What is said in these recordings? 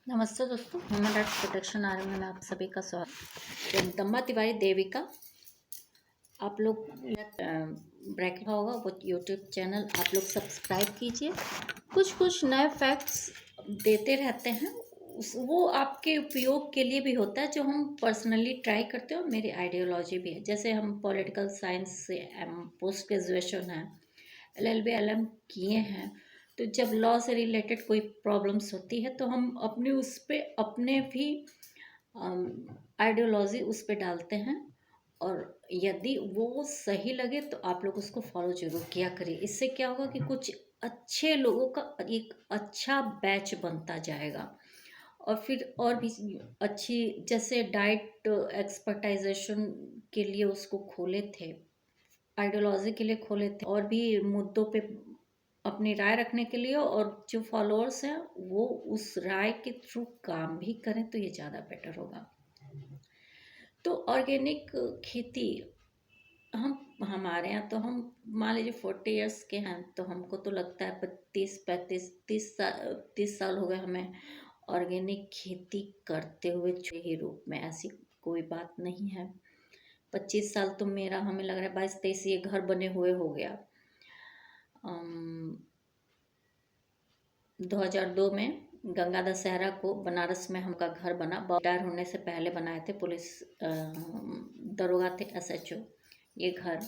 नमस्ते दोस्तों, human rights protection army में आप सभी का स्वागत। जगदम्बा तिवारी देविका, आप लोग ब्रैकेट होगा वो यूट्यूब चैनल आप लोग सब्सक्राइब कीजिए। कुछ कुछ नए फैक्ट्स देते रहते हैं, वो आपके उपयोग के लिए भी होता है, जो हम पर्सनली ट्राई करते हैं और मेरी आइडियोलॉजी भी है। जैसे हम पॉलिटिकल साइंस से पोस्ट ग्रेजुएशन है, LLB LM किए हैं, तो जब लॉ से रिलेटेड कोई प्रॉब्लम्स होती है तो हम अपने उस पे अपने भी आइडियोलॉजी उस पे डालते हैं, और यदि वो सही लगे तो आप लोग उसको फॉलो जरूर किया करिए। इससे क्या होगा कि कुछ अच्छे लोगों का एक अच्छा बैच बनता जाएगा, और फिर और भी अच्छी, जैसे डाइट एक्सपर्टाइजेशन के लिए उसको खोले थे, आइडियोलॉजी के लिए खोले थे, और भी मुद्दों पे अपनी राय रखने के लिए, और जो फॉलोअर्स हैं वो उस राय के थ्रू काम भी करें तो ये ज़्यादा बेटर होगा। तो ऑर्गेनिक खेती, हम हमारे यहाँ तो हम मान लीजिए 40 इयर्स के हैं, तो हमको तो लगता है 30 साल हो गए हमें ऑर्गेनिक खेती करते हुए ही रूप में। ऐसी कोई बात नहीं है। 25 साल तो मेरा, हमें लग रहा है 22-23 ये घर बने हुए हो गया। 2002 में गंगा दशहरा को बनारस में हमका घर बना। रिटायर होने से पहले बनाए थे, पुलिस दरोगा थे, SHO। ये घर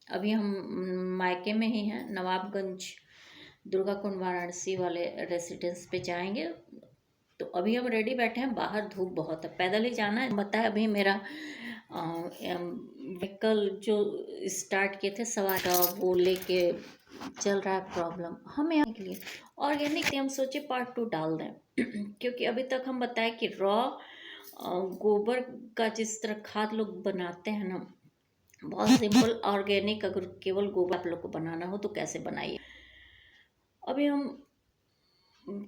अभी हम मायके में ही हैं, नवाबगंज दुर्गा कुंड वाराणसी वाले रेसिडेंस पे जाएंगे। तो अभी हम रेडी बैठे हैं, बाहर धूप बहुत है, पैदल ही जाना है। बताया अभी मेरा व्हीकल जो स्टार्ट किए थे सवार का, वो लेके चल रहा है प्रॉब्लम हमें यहाँ के लिए। ऑर्गेनिक हम सोचे पार्ट 2 डाल दें क्योंकि अभी तक हम बताए कि रॉ गोबर का जिस तरह खाद लोग बनाते हैं ना, बहुत सिंपल ऑर्गेनिक, अगर केवल गोबर आप लोग को बनाना हो तो कैसे बनाइए। अभी हम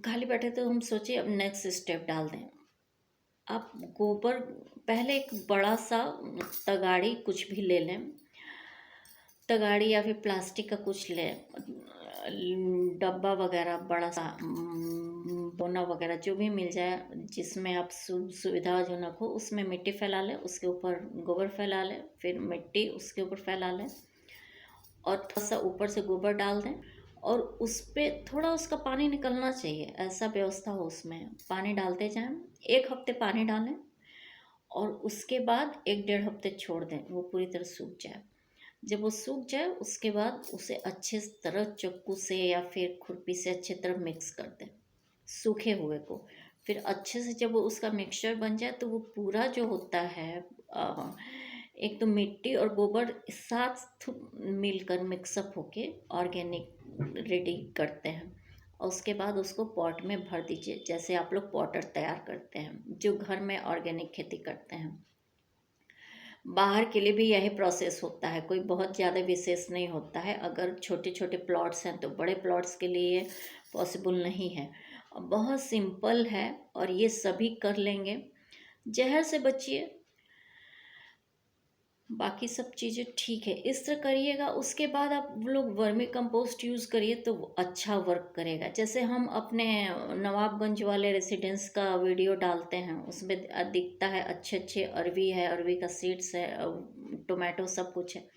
खाली बैठे तो हम सोचे अब नेक्स्ट स्टेप डाल दें। आप गोबर, पहले एक बड़ा सा तगाड़ी कुछ भी ले लें, तगाड़ी या फिर प्लास्टिक का कुछ लें, डब्बा वगैरह बड़ा सा, बोना वगैरह जो भी मिल जाए जिसमें आप सुविधाजनक हो, उसमें मिट्टी फैला लें, उसके ऊपर गोबर फैला लें, फिर मिट्टी उसके ऊपर फैला लें, और थोड़ा सा ऊपर से गोबर डाल दें, और उस पर थोड़ा उसका पानी निकलना चाहिए, ऐसा व्यवस्था हो उसमें पानी डालते जाएं। 1 हफ्ते पानी डालें, और उसके बाद 1-1.5 हफ्ते छोड़ दें, वो पूरी तरह सूख जाए। जब वो सूख जाए उसके बाद उसे अच्छे तरह चक्कू से या फिर खुरपी से अच्छे तरह मिक्स कर दें, सूखे हुए को। फिर अच्छे से जब वो उसका मिक्सचर बन जाए तो वो पूरा जो होता है, एक तो मिट्टी और गोबर साथ मिलकर मिक्सअप होके ऑर्गेनिक रेडी करते हैं, और उसके बाद उसको पॉट में भर दीजिए, जैसे आप लोग पॉटर तैयार करते हैं जो घर में ऑर्गेनिक खेती करते हैं। बाहर के लिए भी यही प्रोसेस होता है, कोई बहुत ज़्यादा विशेष नहीं होता है। अगर छोटे छोटे प्लॉट्स हैं तो बड़े प्लॉट्स के लिए पॉसिबल नहीं है, बहुत सिंपल है, और ये सभी कर लेंगे। जहर से बचिए, बाकी सब चीज़ें ठीक है, इस तरह करिएगा। उसके बाद आप लोग वर्मी कंपोस्ट यूज़ करिए तो वो अच्छा वर्क करेगा। जैसे हम अपने नवाबगंज वाले रेसिडेंस का वीडियो डालते हैं, उसमें दिखता है अच्छे अच्छे अरवी है, अरवी का सीड्स है, टोमेटो सब कुछ है।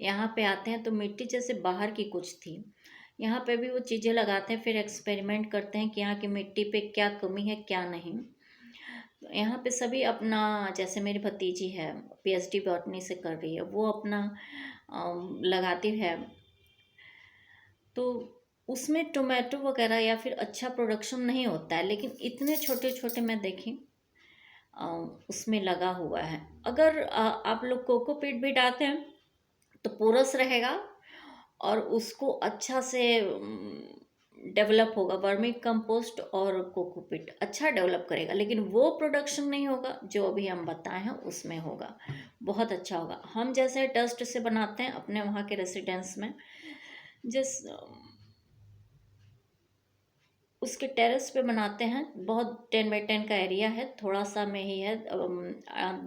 यहाँ पे आते हैं तो मिट्टी जैसे बाहर की कुछ थी, यहाँ पे भी वो चीज़ें लगाते हैं, फिर एक्सपेरिमेंट करते हैं कि यहाँ की मिट्टी पे क्या कमी है क्या नहीं। यहाँ पे सभी अपना, जैसे मेरी भतीजी है PhD बॉटनी से कर रही है, वो अपना लगाती है, तो उसमें टोमेटो वगैरह या फिर अच्छा प्रोडक्शन नहीं होता है, लेकिन इतने छोटे छोटे मैं देखी उसमें लगा हुआ है। अगर आप लोग कोकोपीट भी डालते हैं तो पोरस रहेगा, और उसको अच्छा से डेवलप होगा। वर्मी कंपोस्ट और कोकोपीट अच्छा डेवलप करेगा, लेकिन वो प्रोडक्शन नहीं होगा जो अभी हम बताए हैं उसमें होगा, बहुत अच्छा होगा। हम जैसे डस्ट से बनाते हैं अपने वहाँ के रेसिडेंस में, जिस उसके टेरेस पे बनाते हैं, बहुत 10x10 का एरिया है, थोड़ा सा में ही है।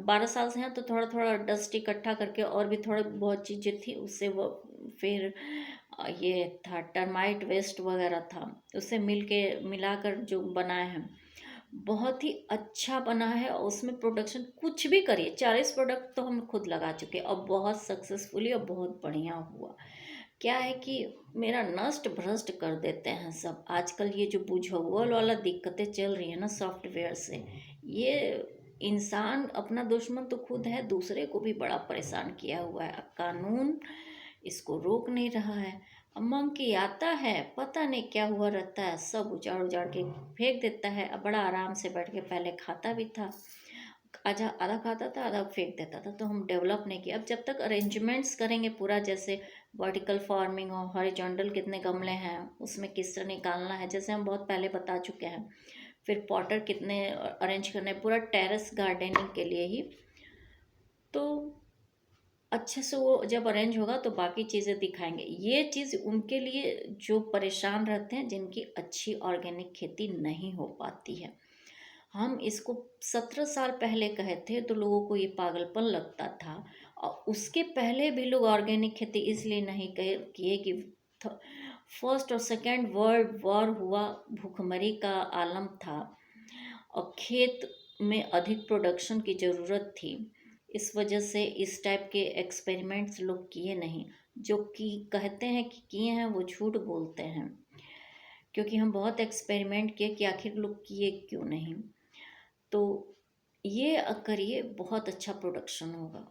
12 साल से हैं तो थोड़ा थोड़ा डस्ट इकट्ठा करके, और भी थोड़ा बहुत चीज़ें थी उससे वो, फिर ये था टर्माइट वेस्ट वगैरह था, उससे मिलाकर जो बनाए हैं, बहुत ही अच्छा बना है और उसमें प्रोडक्शन कुछ भी करिए, 40 प्रोडक्ट तो हम खुद लगा चुके और बहुत सक्सेसफुली और बहुत बढ़िया हुआ। क्या है कि मेरा नष्ट भ्रष्ट कर देते हैं सब आजकल, ये जो बुझौल वाला दिक्कतें चल रही है ना सॉफ्टवेयर से, ये इंसान अपना दुश्मन तो खुद है, दूसरे को भी बड़ा परेशान किया हुआ है। अब कानून इसको रोक नहीं रहा है। अब मंकी आता है, पता नहीं क्या हुआ रहता है, सब उजाड़ उजाड़ के फेंक देता है। अब बड़ा आराम से बैठ के पहले खाता भी था, आधा आधा खाता था आधा फेंक देता था। तो हम डेवलप नहीं किया। अब जब तक अरेंजमेंट्स करेंगे पूरा, जैसे वर्टिकल फार्मिंग हो, हॉरिजॉन्टल कितने गमले हैं उसमें किस तरह निकालना है, जैसे हम बहुत पहले बता चुके हैं। फिर पॉटर कितने अरेंज करने हैं, पूरा टेरेस गार्डनिंग के लिए ही। तो अच्छे से वो जब अरेंज होगा तो बाकी चीज़ें दिखाएंगे। ये चीज़ उनके लिए जो परेशान रहते हैं, जिनकी अच्छी ऑर्गेनिक खेती नहीं हो पाती है। हम इसको 17 साल पहले कहे थे तो लोगों को ये पागलपन लगता था। और उसके पहले भी लोग ऑर्गेनिक खेती इसलिए नहीं कहे किए कि फर्स्ट और सेकेंड वर्ल्ड वॉर हुआ, भूखमरी का आलम था और खेत में अधिक प्रोडक्शन की ज़रूरत थी। इस वजह से इस टाइप के एक्सपेरिमेंट्स लोग किए नहीं। जो कि कहते हैं कि किए हैं वो झूठ बोलते हैं, क्योंकि हम बहुत एक्सपेरिमेंट किए कि आखिर लोग किए क्यों नहीं। तो ये करिए, बहुत अच्छा प्रोडक्शन होगा।